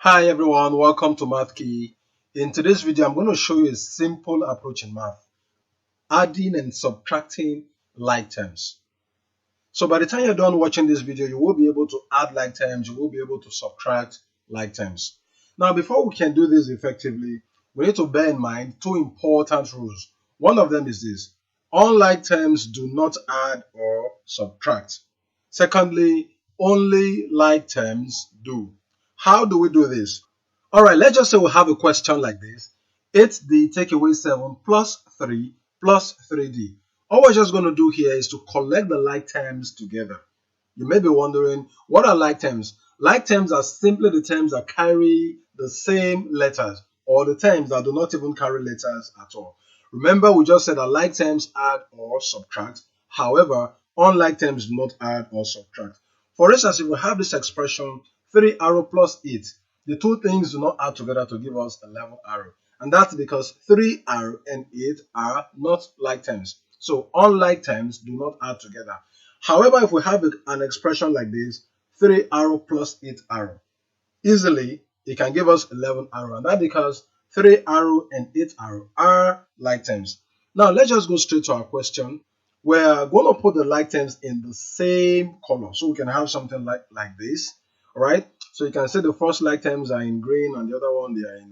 Hi everyone, welcome to Math Key. In today's video, I'm going to show you a simple approach in math, adding and subtracting like terms. So by the time you're done watching this video, you will be able to add like terms, you will be able to subtract like terms. Now, before we can do this effectively, we need to bear in mind two important rules. One of them is this: unlike terms do not add or subtract. Secondly, only like terms do. How do we do this? All right, let's just say we have a question like this. 8d take away 7 plus 3 plus 3d. All we're just going to do here is to collect the like terms together. You may be wondering, what are like terms? Like terms are simply the terms that carry the same letters, or the terms that do not even carry letters at all. Remember, we just said that like terms add or subtract. However, unlike terms do not add or subtract. For instance, if we have this expression 3r plus 8, the two things do not add together to give us 11r. And that's because 3r and 8 are not like terms. So unlike terms do not add together. However, if we have an expression like this, 3r plus 8r, easily it can give us 11r. And that's because 3r and 8r are like terms. Now let's just go straight to our question. We're going to put the like terms in the same color, so we can have something like this. All right, so you can see the first like terms are in green and the other one they are in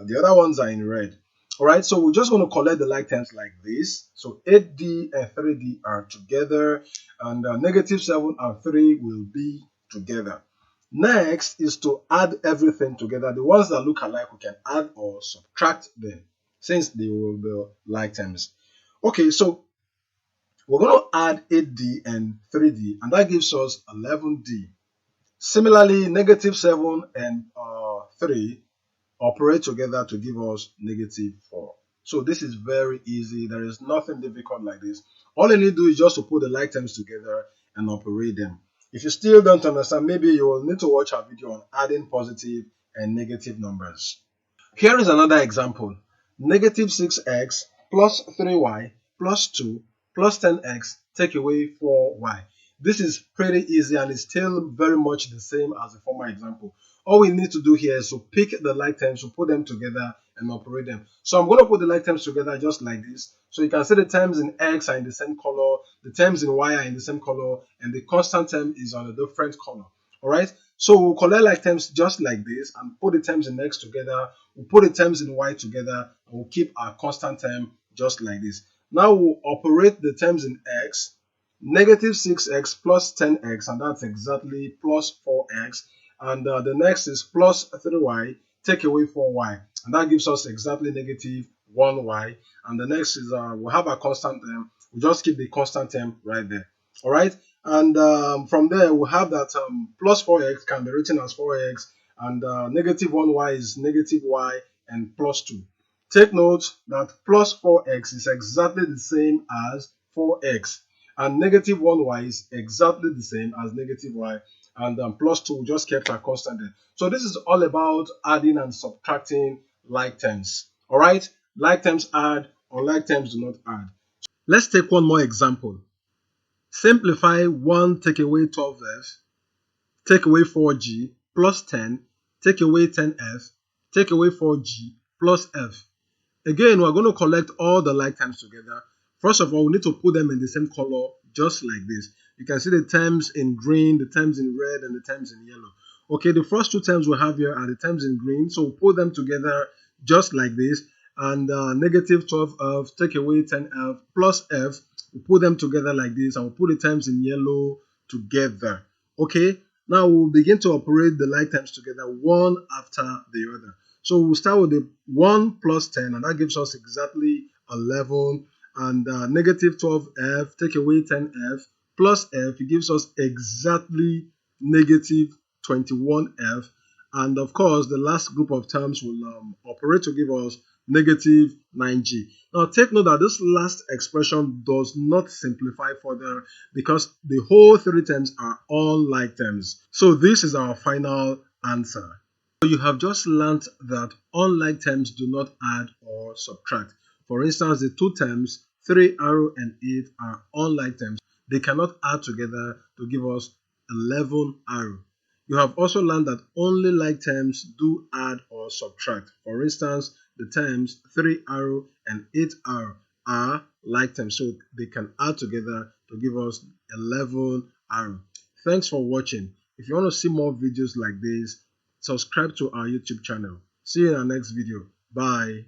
the other ones are in red. All right, so we're just going to collect the like terms like this. So 8d and 3d are together, and negative 7 and 3 will be together. Next is to add everything together. The ones that look alike, we can add or subtract them since they will be like terms. Okay, so we're going to add 8d and 3d, and that gives us 11d. Similarly, negative 7 and 3 operate together to give us negative 4. So this is very easy. There is nothing difficult like this. All you need to do is just to put the like terms together and operate them. If you still don't understand, maybe you will need to watch our video on adding positive and negative numbers. Here is another example. Negative 6x plus 3y plus 2 plus 10x take away 4y. This is pretty easy and it's still very much the same as the former example. All we need to do here is to pick the like terms, to put them together and operate them. So I'm going to put the like terms together just like this. So you can see the terms in x are in the same color, the terms in y are in the same color, and the constant term is on a different color. All right, so we'll collect like terms just like this and put the terms in x together. We'll put the terms in y together, and we'll keep our constant term just like this. Now we'll operate the terms in x, negative 6x plus 10x, and that's exactly plus 4x. And the next is plus 3y, take away 4y, and that gives us exactly negative 1y. And the next is we'll have a constant term. We'll just keep the constant term right there. All right. And from there, we'll have that plus 4x can be written as 4x, and negative 1y is negative y, and plus 2. Take note that plus 4x is exactly the same as 4x, and negative 1y is exactly the same as negative y, and plus 2 just kept our constant there. So this is all about adding and subtracting like terms. All right, like terms add, unlike terms do not add. Let's take one more example. Simplify 1 take away 12f, take away 4g, plus 10, take away 10f, take away 4g, plus f. Again, we're going to collect all the like terms together. First of all, we need to put them in the same color, just like this. You can see the terms in green, the terms in red, and the terms in yellow. Okay, the first two terms we have here are the terms in green, so we'll put them together just like this. And negative 12f, take away 10f, plus f, we'll put them together like this, and we'll put the terms in yellow together. Okay, now we'll begin to operate the like terms together one after the other. So we'll start with the 1 plus 10, and that gives us exactly 11. And negative 12f, take away 10f, plus f, it gives us exactly negative 21f. And of course, the last group of terms will operate to give us negative 9g. Now take note that this last expression does not simplify further because the whole three terms are all like terms. So this is our final answer. So you have just learned that unlike terms do not add or subtract. For instance, the two terms 3r and 8 are unlike terms. They cannot add together to give us 11r. You have also learned that only like terms do add or subtract. For instance, the terms 3R and 8R are like terms, so they can add together to give us 11R. Thanks for watching. If you want to see more videos like this, subscribe to our YouTube channel. See you in our next video. Bye.